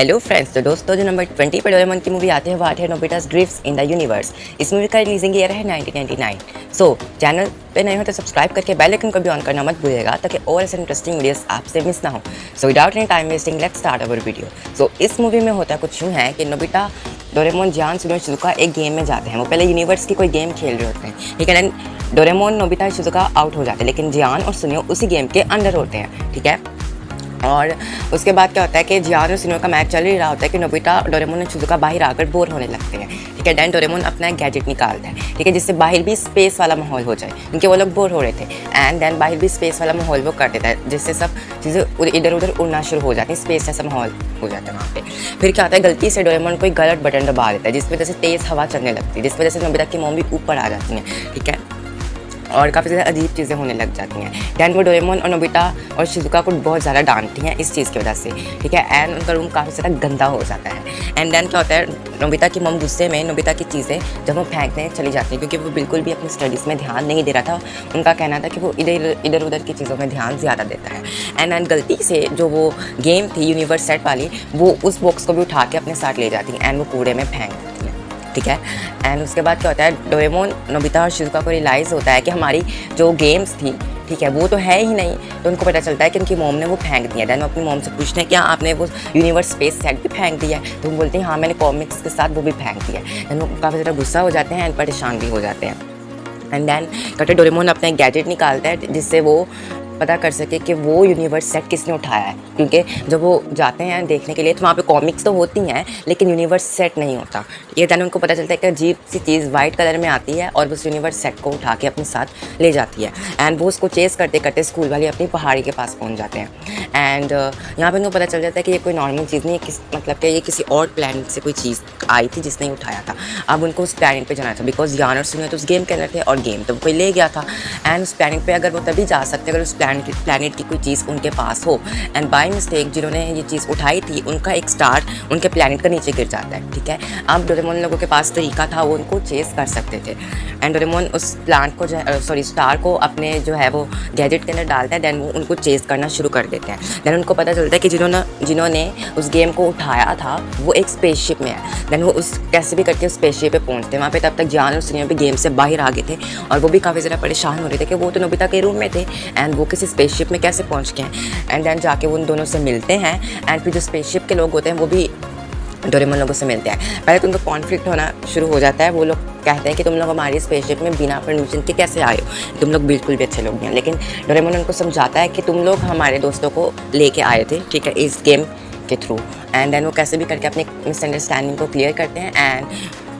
Hello friends, तो दोस्तों जो नंबर 20 पर डोरेमोन की मूवी आती है वो आती है नोबिता's ड्रीम्स इन द यूनिवर्स। इस मूवी का रिलीजिंग ईयर है 1999। सो चैनल पे नए हो तो सब्सक्राइब करके बेल आइकन को भी ऑन करना मत भूलिएगा ताकि और ऐसे इंटरेस्टिंग वीडियोस आपसे मिस ना हो। So without any time wasting let's start our video. So इस मूवी में होता कुछ यूँ है कि नोबिता, डोरेमोन, जियान, सुनो, शिजुका एक गेम में जाते हैं। वो पहले यूनिवर्स की कोई गेम खेल रहे होते हैं, ठीक है। Then Doraemon, Nobita, Shizuka out हो जाते हैं, लेकिन जियान और सुनियो उसी गेम के अंदर होते हैं, ठीक है। और उसके बाद क्या होता है कि जियान और सुनियो का मैच चल ही रहा होता है कि नोबिता, डोरेमोन और शिजुका बाहर आकर बोर होने लगते हैं, ठीक है। देन डोरेमोन अपना एक गैजेट निकालता है, ठीक है, जिससे बाहर भी स्पेस वाला माहौल हो जाए, क्योंकि वो लोग बोर हो रहे थे। एंड देन बाहर भी स्पेस वाला माहौल वो कर देता है, जिससे सब चीज़ें इधर उधर उड़ना शुरू हो जाती हैं, स्पेस जैसा माहौल हो जाता है वहाँ पे। फिर क्या होता है, गलती से डोरेमोन कोई गलत बटन दबा देता है, जिस वजह से तेज़ हवा चलने लगती है, जिस वजह से नोबिता की मोम भी ऊपर आ जाती हैं, ठीक है। और काफ़ी ज़्यादा अजीब चीज़ें होने लग जाती हैं। दैन वो डोरेमोन और नोबिता और शिजुका को बहुत ज़्यादा डांटती हैं इस चीज़ की वजह से, ठीक है। एंड उनका रूम काफ़ी ज़्यादा गंदा हो जाता है। एंड देन क्या होता है, नोबिता की मम गुस्से में नोबिता की चीज़ें जब वो फेंकने चली जाती हैं, क्योंकि वो बिल्कुल भी अपनी स्टडीज़ में ध्यान नहीं दे रहा था। उनका कहना था कि वो इधर उधर की चीज़ों में ध्यान ज़्यादा देता है। एंड गलती से जो वो गेम थी यूनिवर्स सेट वाली, वो उस बॉक्स को भी उठा के अपने साथ ले जाती हैं एंड वो कूड़े में फेंक देती हैं, ठीक है। एंड उसके बाद क्या होता है, डोरेमोन, नोबिता और शिजुका को रियलाइज़ होता है कि हमारी जो गेम्स थी, ठीक है, वो तो है ही नहीं। तो उनको पता चलता है कि उनकी मोम ने वो फेंक दिया। दैन वो अपनी मोम से पूछते हैं क्या आपने वो यूनिवर्स स्पेस सेट भी फेंक दिया है? तो वो बोलते हैं हाँ, मैंने कॉमिक्स के साथ वो भी फेंक दिया है। दैन वो काफ़ी ज़्यादा गुस्सा हो जाते हैं एंड परेशान भी हो जाते हैं। एंड देन कहते डोरेमोन अपना एक गैजेट निकालता है जिससे वो पता कर सके कि वो यूनिवर्स सेट किसने उठाया है, क्योंकि जब वो जाते हैं देखने के लिए तो वहाँ पे कॉमिक्स तो होती हैं लेकिन यूनिवर्स सेट नहीं होता। ये देन उनको पता चलता है कि अजीब सी चीज़ वाइट कलर में आती है और उस यूनिवर्स सेट को उठा के अपने साथ ले जाती है। एंड वो उसको चेस करते करते स्कूल वाले अपनी पहाड़ी के पास पहुँच जाते हैं। एंड यहाँ पर उनको पता चल जाता है कि ये कोई नॉर्मल चीज़ नहीं है, मतलब कि ये किसी और प्लानट से कोई चीज़ आई थी जिसने उठाया था। अब उनको उस प्लानट पे जाना था, बिकॉज जियान और सुनियो तो उस गेम के अंदर थे और गेम तो कोई ले गया था। एंड उस प्लानट पे अगर वो तभी जा सकते अगर उस प्लानट की कोई चीज़ उनके पास हो। एंड बाय मिस्टेक जिन्होंने ये चीज़ उठाई थी उनका एक स्टार उनके प्लानट के नीचे गिर जाता है, ठीक है। अब डोरेमोन लोगों के पास तरीका था, वो उनको चेस कर सकते थे। एंड डोरेमोन उस प्लांट को स्टार को अपने जो है वो गैजेट के अंदर डालता है। देन वो उनको चेस करना शुरू कर देते हैं। देन उनको पता चलता है कि जिन्होंने उस गेम को उठाया था वो एक स्पेसशिप में है। देन वो उस कैसे भी करके उस स्पेसशिप पे पहुंचते हैं। वहाँ पे तब तक जियान और सुनियो भी गेम से बाहर आ गए थे और वो भी काफ़ी ज़्यादा परेशान हो रहे थे कि वो तो नोबिता के रूम में थे एंड वो किसी स्पेसशिप में कैसे पहुँच गए हैं। एंड देन जाके वो उन दोनों से मिलते हैं एंड फिर जो स्पेसशिप के लोग होते हैं वो भी डोरेमोन लोगों से मिलते हैं। पहले तो उनको कॉन्फ्लिक्ट होना शुरू हो जाता है। वो लोग कहते हैं कि तुम लोग हमारी स्पेसशिप में बिना परमिशन के कैसे आए हो, तुम लोग बिल्कुल भी अच्छे लोग नहीं हैं। लेकिन डोरेमोन उनको समझाता है कि तुम लोग हमारे दोस्तों को लेके आए थे, ठीक है, इस गेम के थ्रू। एंड देन वो कैसे भी करके अपने मिसअंडरस्टैंडिंग को क्लियर करते हैं। एंड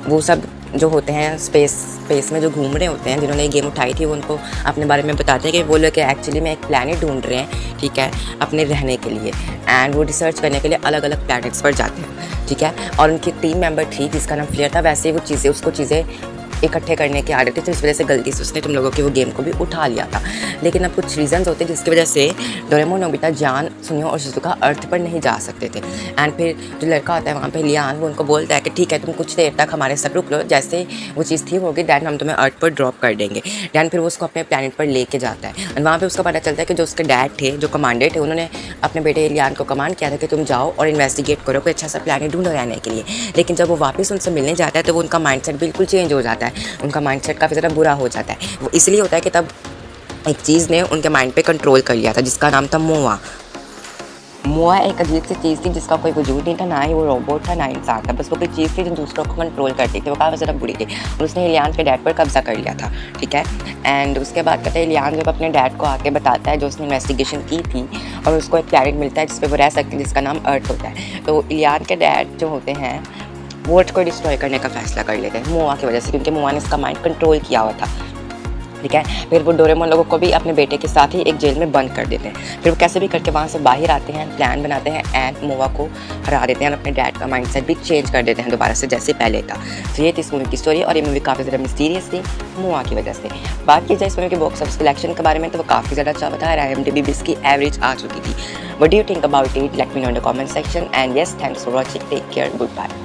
वो सब जो होते हैं स्पेस में जो घूम रहे होते हैं, जिन्होंने ये गेम उठाई थी, वो उनको अपने बारे में बताते हैं कि वो लोग एक्चुअली में एक प्लैनेट ढूंढ रहे हैं, ठीक है, अपने रहने के लिए। एंड वो रिसर्च करने के लिए अलग अलग प्लैनेट्स पर जाते हैं, ठीक है। और उनकी टीम मेंबर थी जिसका नाम फ्लेयर था। वैसे ही वो उसको चीज़ें इकट्ठे करने की आदत थी, तो इस वजह से गलती से उसने तुम लोगों की वो गेम को भी उठा लिया था। लेकिन अब कुछ रीजंस होते हैं जिसकी वजह से डोरेमोन, नोबिता, जियान, सुनियो और शिजुका अर्थ पर नहीं जा सकते थे। एंड फिर जो लड़का आता है वहाँ पे लियान, वो उनको बोलता है कि ठीक है, तुम कुछ देर तक हमारे साथ रुक लो, जैसे वो चीज़ ठीक होगी दैन हम तुम्हें अर्थ पर ड्रॉप कर देंगे। दैन फिर वो उसको अपने प्लैनेट पर लेके जाता है। एंड वहाँ पर उसको पता चलता है कि जो उसके डैड थे, जो कमांडर थे, उन्होंने अपने बेटे लियान को कमांड किया था कि तुम जाओ और इन्वेस्टिगेट करो कोई अच्छा सा प्लैनेट ढूंढो रहने के लिए। लेकिन जब वो वापस उनसे मिलने जाता है तो वो उनका माइंडसेट बिल्कुल चेंज हो जाता है। उनका माइंडसेट काफ़ी ज़्यादा बुरा हो जाता है। वो इसलिए होता है कि तब एक चीज़ ने उनके माइंड पे कंट्रोल कर लिया था जिसका नाम था मोआ। मोआ एक अजीब सी चीज़ थी जिसका कोई वजूद नहीं था, ना ही वो रोबोट था ना इंसान था, बस वो कोई चीज़ थी जो दूसरों को कंट्रोल करती थी। वो काफ़ी ज़्यादा बुरी थी और उसने इलियान के डैड पर कब्जा कर लिया था, ठीक है। एंड उसके बाद कहते हैं इलियान जब अपने डैड को आके बताता है, जो उसने इन्वेस्टिगेशन की थी, और उसको एक प्लैनेट मिलता है जिस पर वो रह सकती है जिसका नाम अर्थ होता है। तो इलियान के डैड जो होते हैं वो अर्थ को डिस्ट्रॉय करने का फैसला कर लेते हैं मोआ की वजह से, क्योंकि मोआ ने इसका माइंड कंट्रोल किया हुआ था, ठीक है। फिर वो डोरेमोन लोगों को भी अपने बेटे के साथ ही एक जेल में बंद कर देते हैं। फिर वो कैसे भी करके वहाँ से बाहर आते हैं, प्लान बनाते हैं एंड मोआ को हरा देते हैं और अपने डैड का माइंडसेट भी चेंज कर देते हैं दोबारा से जैसे पहले था। तो ये थी इस मूवी की स्टोरी और ये मूवी काफ़ी ज़्यादा मिस्टीरियस थी मोआ की वजह से। बात की जाए इस मूवी के बॉक्स ऑफिस कलेक्शन के बारे में तो वो काफ़ी ज़्यादा अच्छा बता रहा है। IMDb इसकी एवरेज आ चुकी थी। What do you think about it? Let me know in the comment section and yes, thanks for watching, take care, good bye.